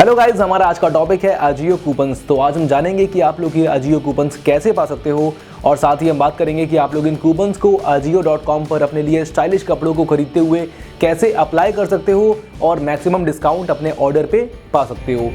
Hello guys, हमारा आज का टॉपिक है अजियो कूपन्स। तो आज हम जानेंगे कि आप लोग ये अजियो कूपन्स कैसे पा सकते हो और साथ ही हम बात करेंगे कि आप लोग इन कूपन्स को ajio.com पर अपने लिए स्टाइलिश कपड़ों को खरीदते हुए कैसे अप्लाई कर सकते हो और मैक्सिमम डिस्काउंट अपने ऑर्डर पे पा सकते हो।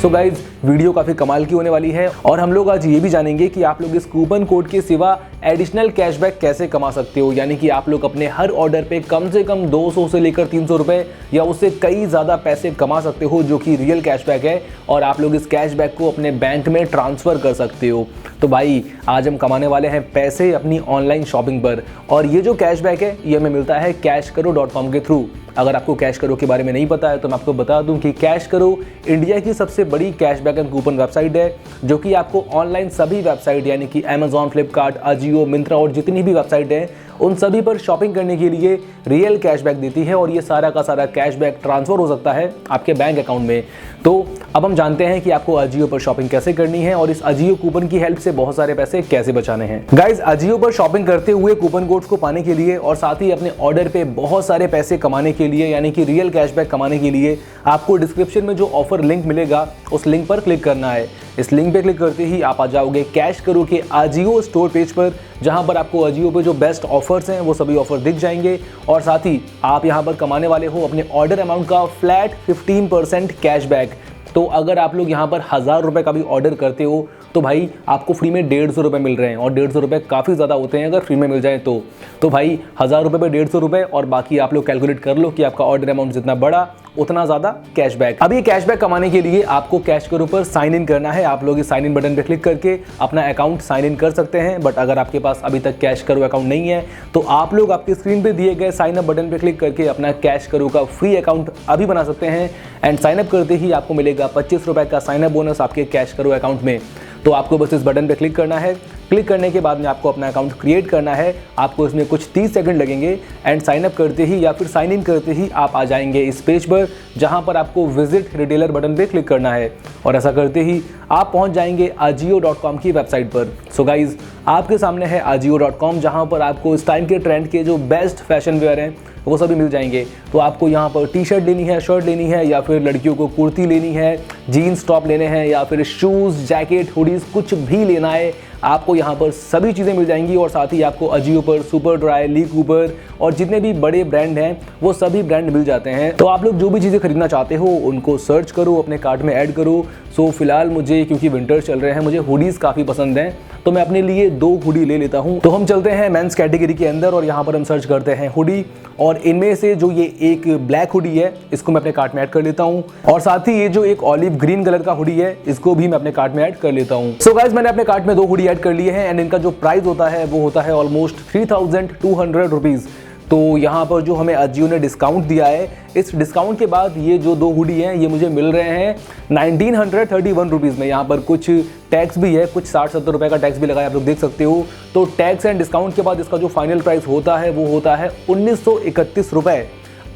सो गाइज, वीडियो काफ़ी कमाल की होने वाली है और हम लोग आज ये भी जानेंगे कि आप लोग इस कूपन कोड के सिवा एडिशनल कैशबैक कैसे कमा सकते हो। यानी कि आप लोग अपने हर ऑर्डर पे कम से कम 200 से लेकर 300 रुपए या उससे कई ज़्यादा पैसे कमा सकते हो, जो कि रियल कैशबैक है और आप लोग इस कैशबैक को अपने बैंक में ट्रांसफ़र कर सकते हो। तो भाई, आज हम कमाने वाले हैं पैसे अपनी ऑनलाइन शॉपिंग पर और ये जो कैशबैक है ये हमें मिलता है cashkaro.com के थ्रू। अगर आपको कैश करो के बारे में नहीं पता है तो मैं आपको बता दूं कि कैश करो इंडिया की सबसे बड़ी कैशबैक एंड कूपन वेबसाइट है, जो कि आपको ऑनलाइन सभी वेबसाइट यानी कि अमेजॉन, फ्लिपकार्ट, अजियो, मिंत्रा और जितनी भी वेबसाइट हैं उन सभी पर शॉपिंग करने के लिए रियल कैशबैक देती है और ये सारा का सारा कैशबैक ट्रांसफ़र हो सकता है आपके बैंक अकाउंट में। तो अब हम जानते हैं कि आपको अजियो पर शॉपिंग कैसे करनी है और इस अजियो कूपन की हेल्प से बहुत सारे पैसे कैसे बचाने हैं। गाइज, अजियो पर शॉपिंग करते हुए कूपन कोड्स को पाने के लिए और साथ ही अपने ऑर्डर पे बहुत सारे पैसे कमाने के लिए यानी कि रियल कैशबैक कमाने के लिए आपको डिस्क्रिप्शन में जो ऑफर लिंक मिलेगा उस लिंक पर क्लिक करना है। इस लिंक पे क्लिक करते ही आप आ जाओगे कैश करो के अजियो स्टोर पेज पर, जहां पर आपको अजियो पे जो बेस्ट ऑफर्स हैं वो सभी ऑफर दिख जाएंगे और साथ ही आप यहां पर कमाने वाले हो अपने ऑर्डर अमाउंट का फ्लैट 15% कैशबैक। तो अगर आप लोग यहाँ पर 1000 रुपये का भी ऑर्डर करते हो तो भाई आपको फ्री में 150 रुपये मिल रहे हैं और 150 रुपये काफ़ी ज़्यादा होते हैं अगर फ्री में मिल जाए तो भाई 1000 रुपये पे 150 रुपये और बाकी आप लोग कैलकुलेट कर लो कि आपका ऑर्डर अमाउंट जितना बड़ा उतना ज़्यादा कैशबैक। अब ये कैशबैक कमाने के लिए आपको कैश करो पर साइन इन करना है। आप लोग इस साइन इन बटन पर क्लिक करके अपना अकाउंट साइन इन कर सकते हैं, बट अगर आपके पास अभी तक कैश करो अकाउंट नहीं है तो आप लोग आपकी स्क्रीन पे दिए गए साइन अप बटन पर क्लिक करके अपना कैश करो का फ्री अकाउंट अभी बना सकते हैं एंड साइन अप करते ही आपको मिलेगा 25 रुपये का साइन अप बोनस आपके कैश करो अकाउंट में। तो आपको बस इस बटन पे क्लिक करना है। क्लिक करने के बाद में आपको अपना अकाउंट क्रिएट करना है। आपको इसमें कुछ 30 सेकंड लगेंगे एंड साइन अप करते ही या फिर साइन इन करते ही आप आ जाएंगे इस पेज पर, जहां पर आपको विजिट रिटेलर बटन पे क्लिक करना है और ऐसा करते ही आप पहुंच जाएंगे ajio.com की वेबसाइट पर। सो गाइज, आपके सामने है ajio.com, जहां पर आपको इस टाइम के ट्रेंड के जो बेस्ट फैशन वेयर हैं वो सभी मिल जाएंगे। तो आपको यहाँ पर टी शर्ट लेनी है, शर्ट लेनी है या फिर लड़कियों को कुर्ती लेनी है, जीन्स टॉप लेने हैं या फिर शूज़, जैकेट, हुडीज़, कुछ भी लेना है, आपको यहाँ पर सभी चीज़ें मिल जाएंगी और साथ ही आपको अजियो पर सुपर ड्राई, ली कूपर और जितने भी बड़े ब्रांड हैं वो सभी ब्रांड मिल जाते हैं। तो आप लोग जो भी चीज़ें खरीदना चाहते हो उनको सर्च करो, अपने कार्ट में ऐड करो। सो फिलहाल मुझे, क्योंकि विंटर चल रहे हैं, मुझे हुडीज़ काफ़ी पसंद हैं तो मैं अपने लिए 2 हुडी ले लेता हूँ। तो हम चलते हैं मेंस कैटेगरी के अंदर और यहाँ पर हम सर्च करते हैं हुडी और इनमें से जो ये एक ब्लैक हुडी है इसको मैं अपने कार्ट में ऐड कर लेता हूँ और साथ ही ये जो एक ऑलिव ग्रीन कलर का हुडी है इसको भी मैं अपने कार्ट में ऐड कर लेता हूँ। सो गाइस, मैंने अपने कार्ट में 2 हुडी ऐड कर लिए हैं एंड इनका जो प्राइस होता है वो होता है ऑलमोस्ट 3200 रुपीज़। तो यहाँ पर जो हमें अजियो ने डिस्काउंट दिया है, इस डिस्काउंट के बाद ये जो 2 हुडी हैं ये मुझे मिल रहे हैं 1931 रुपीज़ में। यहाँ पर कुछ टैक्स भी है, कुछ 60-70 रुपये का टैक्स भी लगा है, आप लोग देख सकते हो। तो टैक्स एंड डिस्काउंट के बाद इसका जो फाइनल प्राइस होता है वो होता है 1931 रुपये।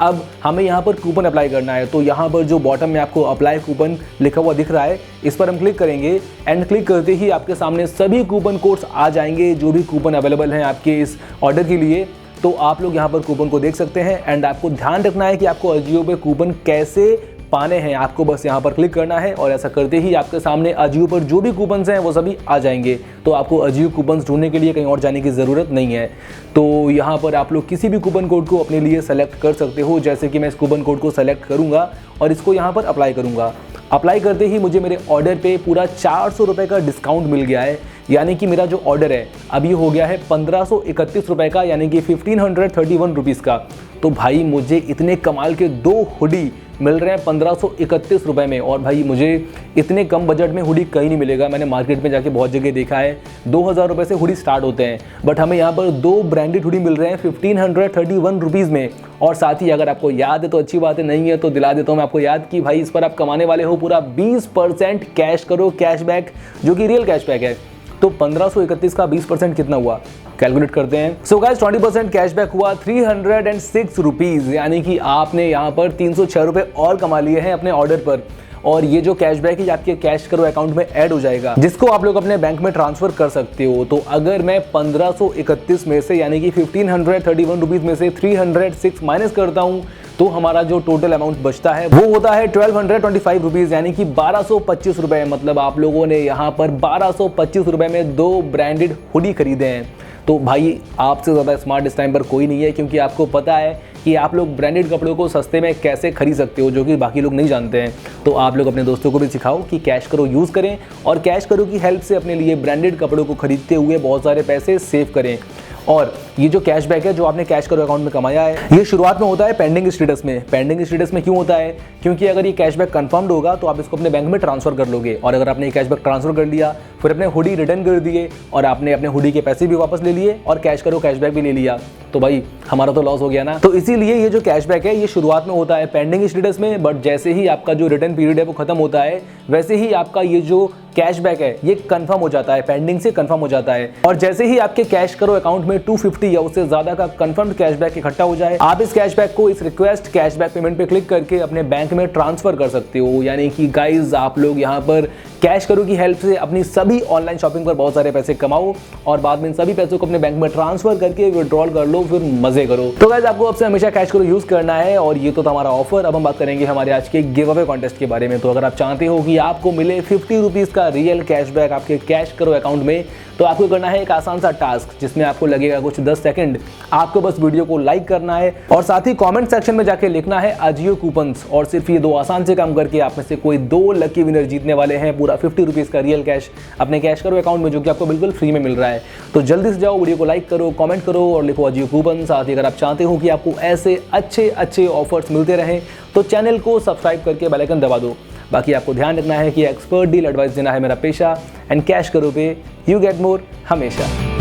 अब हमें यहाँ पर कूपन अप्लाई करना है, तो यहाँ पर जो बॉटम में आपको अप्लाई कूपन लिखा हुआ दिख रहा है इस पर हम क्लिक करेंगे एंड क्लिक करते ही आपके सामने सभी कूपन कोड्स आ जाएंगे जो भी कूपन अवेलेबल हैं आपके इस ऑर्डर के लिए। तो आप लोग यहाँ पर कूपन को देख सकते हैं एंड आपको ध्यान रखना है कि आपको अजियो पे कूपन कैसे पाने हैं। आपको बस यहाँ पर क्लिक करना है और ऐसा करते ही आपके सामने अजियो पर जो भी कूपन्स हैं वो सभी आ जाएंगे। तो आपको अजियो कूपन्स ढूंढने के लिए कहीं और जाने की ज़रूरत नहीं है। तो यहाँ पर आप लोग किसी भी कूपन कोड को अपने लिए सेलेक्ट कर सकते हो, जैसे कि मैं इस कूपन कोड को सेलेक्ट करूँगा और इसको यहाँ पर अप्लाई करूँगा। अप्लाई करते ही मुझे मेरे ऑर्डर पे पूरा 400 रुपये का डिस्काउंट मिल गया है, यानी कि मेरा जो ऑर्डर है अभी हो गया है 1531 रुपये का, यानी कि 1531 रुपीज़ का। तो भाई मुझे इतने कमाल के 2 हुडी मिल रहे हैं 1531 रुपये में और भाई मुझे इतने कम बजट में हुडी कहीं नहीं मिलेगा। मैंने मार्केट में जाके बहुत जगह देखा है 2000 रुपये से हुडी स्टार्ट होते हैं, बट हमें यहाँ पर 2 ब्रांडेड हुडी मिल रहे हैं 1531 रुपीज़ में। और साथ ही अगर आपको याद है तो अच्छी बात है, नहीं है तो दिला देता हूँ मैं आपको याद कि भाई इस पर आप कमाने वाले हो पूरा 20% कैश करो कैशबैक, जो कि रियल कैशबैक है। तो 1531 का 20% कितना हुआ, कैलकुलेट करते हैं। सो गाइस, 20% कैशबैक हुआ 306 रुपीज़, यानी कि आपने यहाँ पर 306 रुपये और कमा लिए हैं अपने ऑर्डर पर। और ये जो कैशबैक है आपके कैश करो अकाउंट में ऐड हो जाएगा, जिसको आप लोग अपने बैंक में ट्रांसफर कर सकते हो। तो अगर मैं 1531 में से यानी कि 1531 रुपीज में से 306 माइनस करता हूं तो हमारा जो टोटल अमाउंट बचता है वो होता है 1225 रुपीज यानी कि 1225 रुपए। मतलब आप लोगों ने यहाँ पर 1225 रुपए में 2 ब्रांडेड हुडी खरीदे हैं। तो भाई आपसे ज़्यादा स्मार्ट इस टाइम पर कोई नहीं है, क्योंकि आपको पता है कि आप लोग ब्रांडेड कपड़ों को सस्ते में कैसे खरीद सकते हो, जो कि बाकी लोग नहीं जानते हैं। तो आप लोग अपने दोस्तों को भी सिखाओ कि कैश करो यूज़ करें और कैश करो की हेल्प से अपने लिए ब्रांडेड कपड़ों को खरीदते हुए बहुत सारे पैसे सेव करें। और ये जो कैशबैक है जो आपने कैश करो अकाउंट में कमाया है, ये शुरुआत में होता है पेंडिंग स्टेटस में। पेंडिंग स्टेटस में क्यों होता है? क्योंकि अगर ये कैशबैक कंफर्म्ड होगा तो आप इसको अपने बैंक में ट्रांसफर कर लोगे, और अगर आपने ये कैशबैक ट्रांसफर कर लिया, फिर अपने हुडी रिटर्न कर दिए और आपने अपने हुडी के पैसे भी वापस ले लिए और कैश करो कैशबैक भी ले लिया, तो भाई हमारा तो लॉस हो गया ना। तो इसीलिए ये जो कैशबैक है ये शुरुआत में होता है पेंडिंग स्टेटस में, बट जैसे ही आपका जो रिटर्न पीरियड है वो खत्म होता है, वैसे ही आपका ये जो कैशबैक है ये कंफर्म हो जाता है, पेंडिंग से कंफर्म हो जाता है। और जैसे ही आपके कैश करो अकाउंट में 250 या उससे ज्यादा का कंफर्म्ड कैशबैक इकट्ठा हो जाए, आप इस कैशबैक को इस रिक्वेस्ट कैशबैक पेमेंट पे क्लिक करके अपने बैंक में ट्रांसफर कर सकते हो। यानी कि गाइज आप लोग यहाँ पर कैश करो की हेल्प से अपनी सभी ऑनलाइन शॉपिंग पर बहुत सारे पैसे कमाओ और बाद में इन सभी पैसों को अपने बैंक में ट्रांसफर करके विड्रॉल कर लो, फिर मजे करो। तो गाइज आपको अब से हमेशा कैश करो यूज करना है, और ये तो था हमारा ऑफर। अब हम बात करेंगे हमारे आज के गिव अवे कॉन्टेस्ट के बारे में। तो अगर आप चाहते हो कि आपको मिले 50 रुपीज का रियल कैशबैक आपके कैश करो अकाउंट में, तो आपको करना है एक आसान सा टास्क, जिसमें आपको लगेगा कुछ 10 सेकंड। आपको बस वीडियो को लाइक करना है और साथ ही कमेंट सेक्शन में जाके लिखना है अजियो कूपन्स, और सिर्फ ये 2 आसान से काम करके आप में से कोई 2 लकी विनर जीतने वाले हैं पूरा 50 रुपीज का रियल कैश अपने कैश करो अकाउंट में, जो कि आपको बिल्कुल फ्री में मिल रहा है। तो जल्दी से जाओ, वीडियो को लाइक करो, कमेंट करो और लिखो अजियो कूपन। साथ ही अगर आप चाहते हो कि आपको ऐसे अच्छे ऑफर्स मिलते रहें तो चैनल को सब्सक्राइब करके बेल आइकन दबा दो। बाकी आपको ध्यान रखना है कि एक्सपर्ट डील एडवाइस देना है मेरा पेशा, एंड कैश करो पे यू गेट मोर हमेशा।